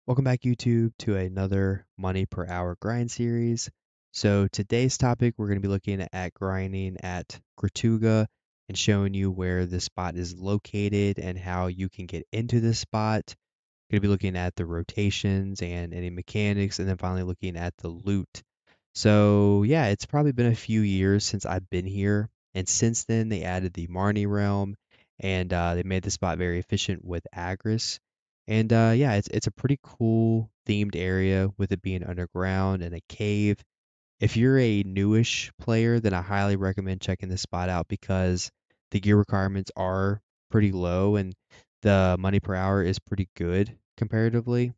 Welcome back, YouTube, to another money per hour grind series. So today's topic, we're going to be looking at grinding at Kratuga and showing you where this spot is located and how you can get into this spot. Going to be looking at the rotations and any mechanics, and then finally looking at the loot. So yeah, it's probably been a few years since I've been here, and since then they added the Marni realm, and they made the spot very efficient with Agris. And yeah, it's a pretty cool themed area with it being underground and a cave. If you're a newish player, then I highly recommend checking this spot out because the gear requirements are pretty low and the money per hour is pretty good comparatively.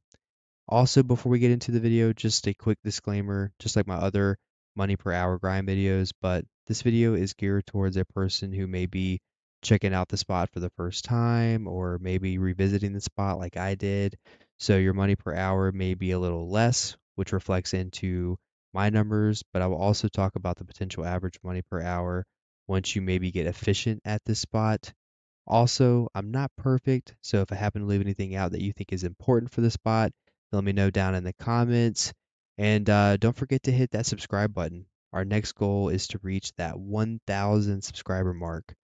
Also, before we get into the video, just a quick disclaimer, just like my other money per hour grind videos, but this video is geared towards a person who may be checking out the spot for the first time or maybe revisiting the spot like I did. So your money per hour may be a little less, which reflects into my numbers, but I will also talk about the potential average money per hour once you maybe get efficient at this spot. Also, I'm not perfect, so if I happen to leave anything out that you think is important for the spot, let me know down in the comments. And don't forget to hit that subscribe button. Our next goal is to reach that 1,000 subscriber mark.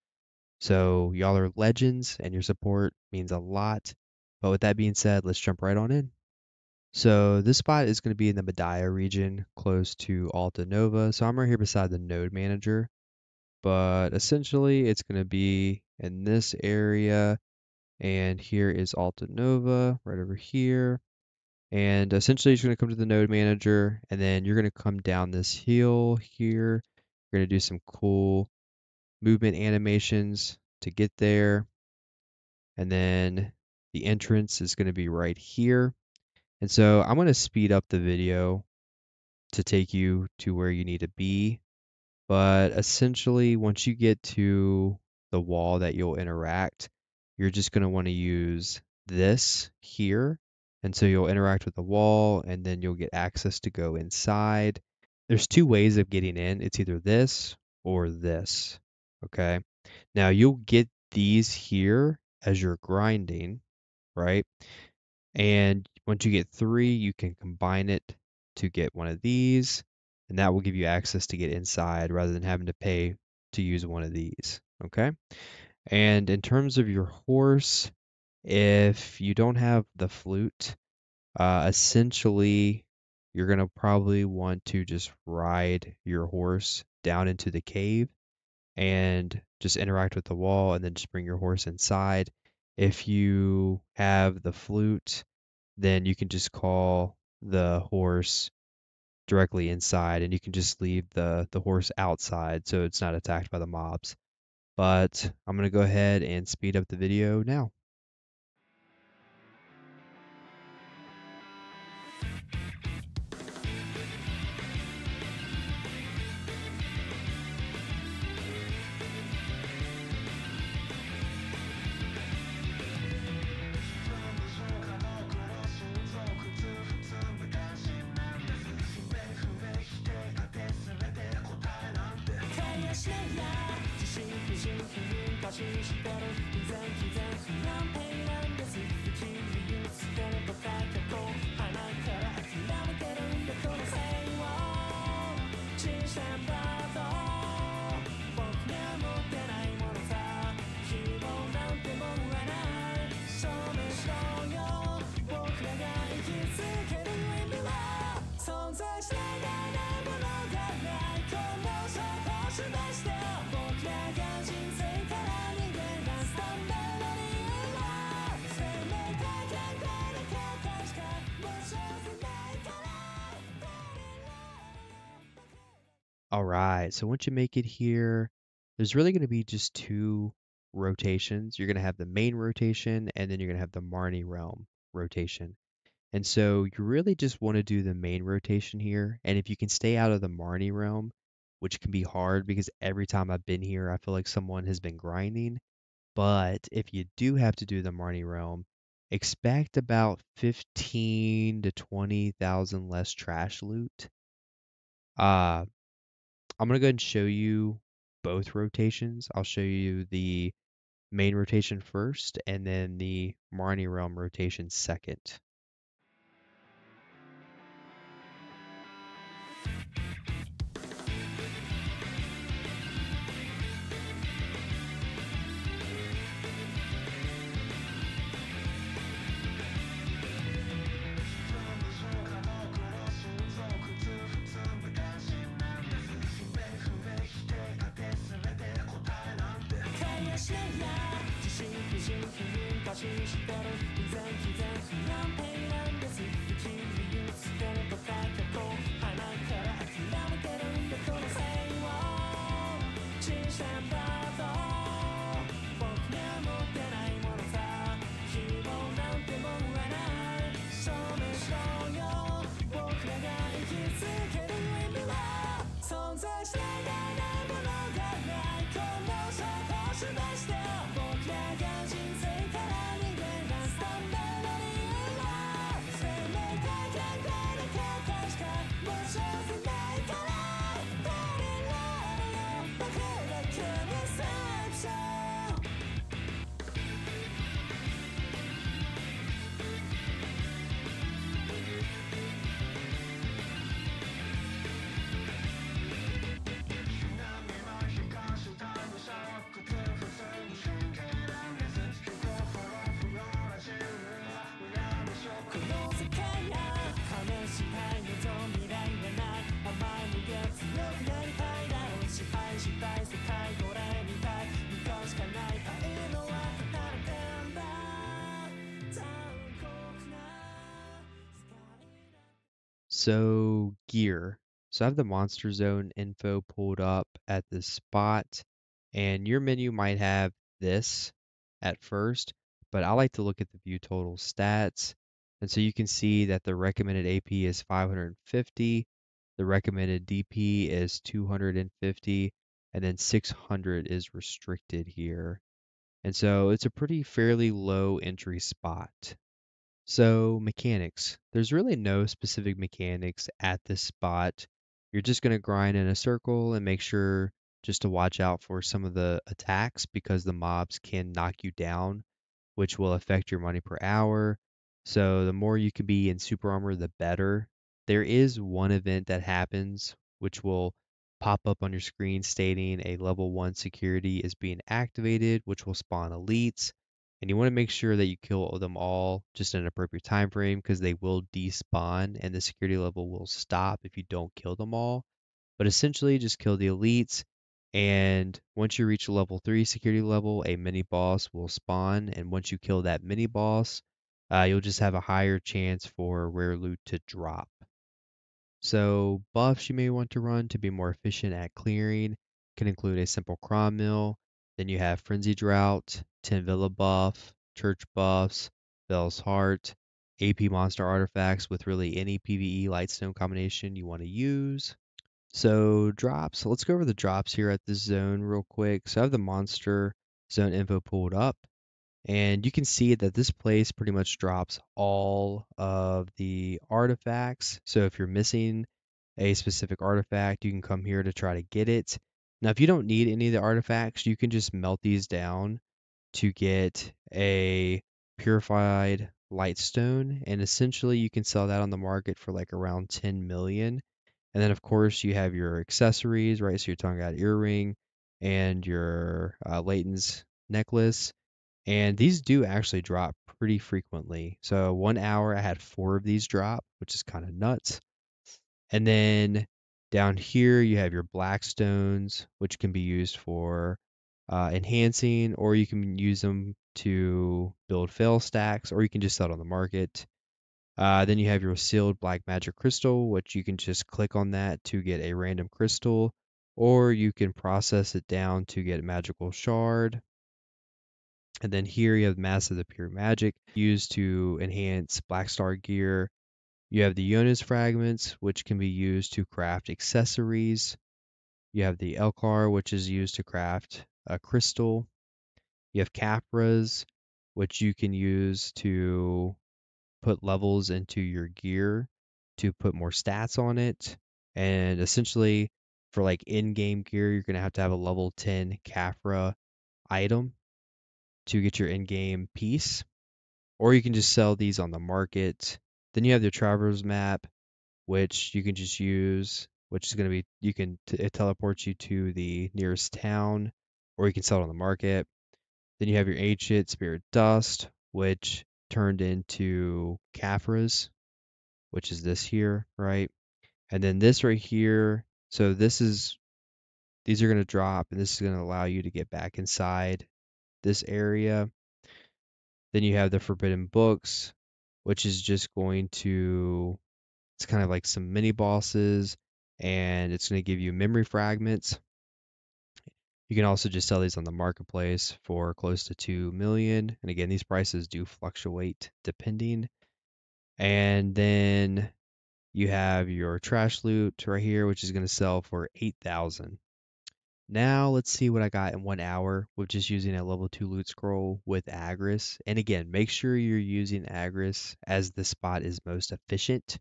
So, y'all are legends, and your support means a lot. But with that being said, let's jump right on in. So, this spot is going to be in the BDO region, close to Alta Nova. So, I'm right here beside the node manager. But essentially, it's going to be in this area. And here is Alta Nova right over here. And essentially, you're going to come to the node manager, and then you're going to come down this hill here. You're going to do some cool movement animations to get there. And then the entrance is going to be right here. And so I'm going to speed up the video to take you to where you need to be. But essentially, once you get to the wall that you'll interact, you're just going to want to use this here. And so you'll interact with the wall and then you'll get access to go inside. There's two ways of getting in. It's either this or this. Okay. Now you'll get these here as you're grinding, right? And once you get three, you can combine it to get one of these, and that will give you access to get inside rather than having to pay to use one of these. Okay. And in terms of your horse, if you don't have the flute, essentially you're going to probably want to just ride your horse down into the cave and just interact with the wall and then just bring your horse inside. If you have the flute, then you can just call the horse directly inside and you can just leave the horse outside so it's not attacked by the mobs. But I'm going to go ahead and speed up the video now. All right, so once you make it here, there's really going to be just two rotations. You're going to have the main rotation, and then you're going to have the Marni realm rotation. And so you really just want to do the main rotation here. And if you can stay out of the Marni realm, which can be hard because every time I've been here, I feel like someone has been grinding. But if you do have to do the Marni realm, expect about 15 to 20,000 less trash loot. Uh, I'm gonna go ahead and show you both rotations. I'll show you the main rotation first and then the Marni realm rotation second. So gear. So I have the Monster Zone info pulled up at this spot, and your menu might have this at first, but I like to look at the view total stats. And so you can see that the recommended AP is 550, the recommended DP is 250, and then 600 is restricted here. And so it's a pretty fairly low entry spot. So, mechanics. There's really no specific mechanics at this spot. You're just going to grind in a circle and make sure just to watch out for some of the attacks because the mobs can knock you down, which will affect your money per hour. So, the more you can be in super armor, the better. There is one event that happens which will pop up on your screen stating a level 1 security is being activated, which will spawn elites, and you want to make sure that you kill them all just in an appropriate time frame because they will despawn and the security level will stop if you don't kill them all. But essentially, just kill the elites. And once you reach a level 3 security level, a mini boss will spawn. And once you kill that mini boss, you'll just have a higher chance for rare loot to drop. So buffs you may want to run to be more efficient at clearing can include a simple crom mill. Then you have Frenzy Drought, 10 Villa buff, Church buffs, Bell's Heart, AP monster artifacts with really any PvE Lightstone combination you want to use. So drops, let's go over the drops here at this zone real quick. So I have the monster zone info pulled up. And you can see that this place pretty much drops all of the artifacts. So if you're missing a specific artifact, you can come here to try to get it. Now, if you don't need any of the artifacts, you can just melt these down to get a purified lightstone. And essentially, you can sell that on the market for like around 10 million. And then, of course, you have your accessories, right? So you're talking about earring and your Leighton's necklace. And these do actually drop pretty frequently. So 1 hour I had 4 of these drop, which is kind of nuts. And then down here you have your black stones, which can be used for enhancing, or you can use them to build fail stacks, or you can just sell it on the market. Then you have your sealed black magic crystal, which you can just click on that to get a random crystal, or you can process it down to get a magical shard. And then here you have Mass of the Pure Magic used to enhance Black Star gear. You have the Jonas fragments, which can be used to craft accessories. You have the Elkar, which is used to craft a crystal. You have Capras, which you can use to put levels into your gear to put more stats on it. And essentially, for like in-game gear, you're going to have a level 10 Capra item to get your in-game piece, or you can just sell these on the market. Then you have the traveler's map, which you can just use, which is going to be, it teleports you to the nearest town, or you can sell it on the market. Then you have your ancient spirit dust, which turned into Caphras, which is this here, right? And then this right here, so these are going to drop, and this is going to allow you to get back inside this area. Then you have the Forbidden Books, which is just going to, it's kind of like some mini bosses, and it's going to give you memory fragments. You can also just sell these on the marketplace for close to 2 million. And again, these prices do fluctuate depending. And then you have your trash loot right here, which is going to sell for 8,000. Now let's see what I got in 1 hour with just using a level 2 loot scroll with Agris. And again, make sure you're using Agris as the spot is most efficient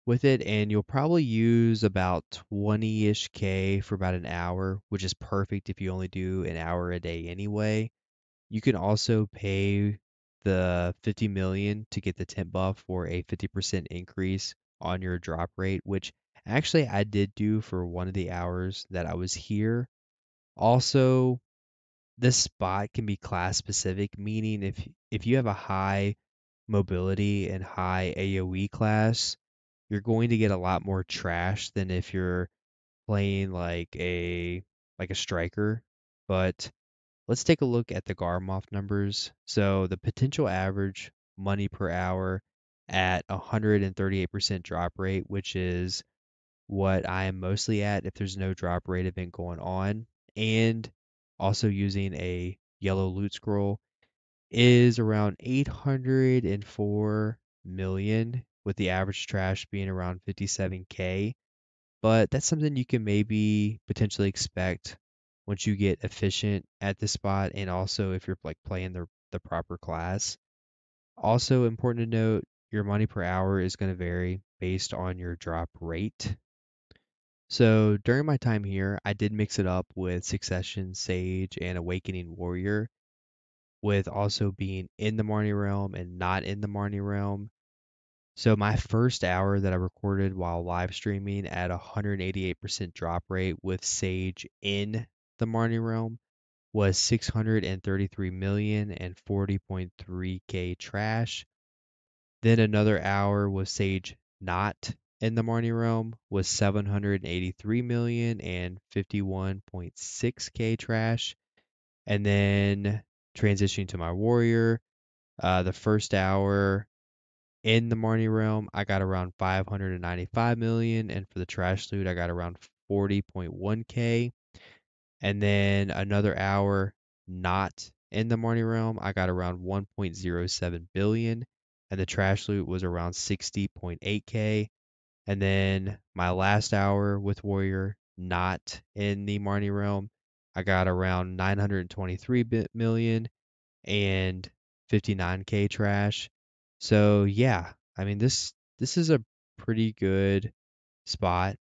with it, and you'll probably use about 20-ish K for about an hour, which is perfect if you only do an hour a day anyway. You can also pay the 50 million to get the tent buff for a 50% increase on your drop rate, which actually I did do for one of the hours that I was here. Also, this spot can be class specific, meaning if you have a high mobility and high AoE class, you're going to get a lot more trash than if you're playing like a striker. But let's take a look at the Garmoff numbers. So the potential average money per hour at 138% drop rate, which is what I am mostly at if there's no drop rate event going on, and also using a yellow loot scroll, is around 804 million, with the average trash being around 57K. But that's something you can maybe potentially expect once you get efficient at this spot, and also if you're like playing the proper class. Also important to note, your money per hour is going to vary based on your drop rate. So during my time here, I did mix it up with Succession, Sage, and Awakening Warrior, with also being in the Marni realm and not in the Marni realm. So my first hour that I recorded while live streaming at 188% drop rate with Sage in the Marni realm was 633 million and 40.3k trash. Then another hour with Sage not in the Marni realm was 783 million and 51.6k trash. And then transitioning to my warrior, the first hour in the Marni realm, I got around 595 million, and for the trash loot, I got around 40.1k. And then another hour not in the Marni realm, I got around 1.07 billion, and the trash loot was around 60.8k. And then my last hour with Warrior not in the Marni realm, I got around 923 million and 59k trash. So yeah, I mean this is a pretty good spot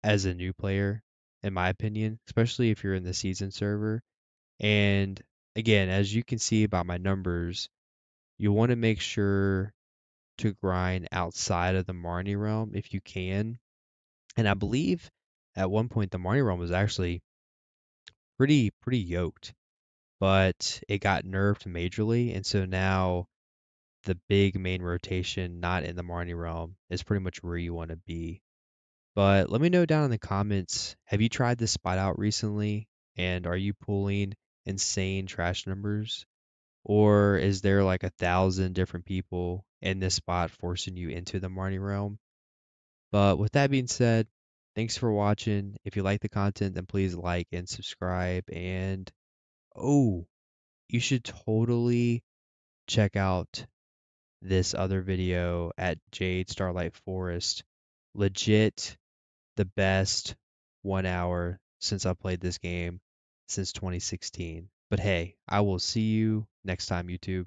as a new player in my opinion, especially if you're in the season server. And again, as you can see by my numbers, you want to make sure to grind outside of the Marni realm if you can. And I believe at one point the Marni realm was actually pretty yoked, but it got nerfed majorly, and so now the big main rotation not in the Marni realm is pretty much where you want to be. But let me know down in the comments, have you tried this spot out recently? And are you pulling insane trash numbers? Or is there like 1,000 different people in this spot forcing you into the Marni realm? But with that being said, thanks for watching. If you like the content, then please like and subscribe. And oh, you should totally check out this other video at Jade Starlight Forest. Legit the best 1 hour since I played this game since 2016. But hey, I will see you next time, YouTube.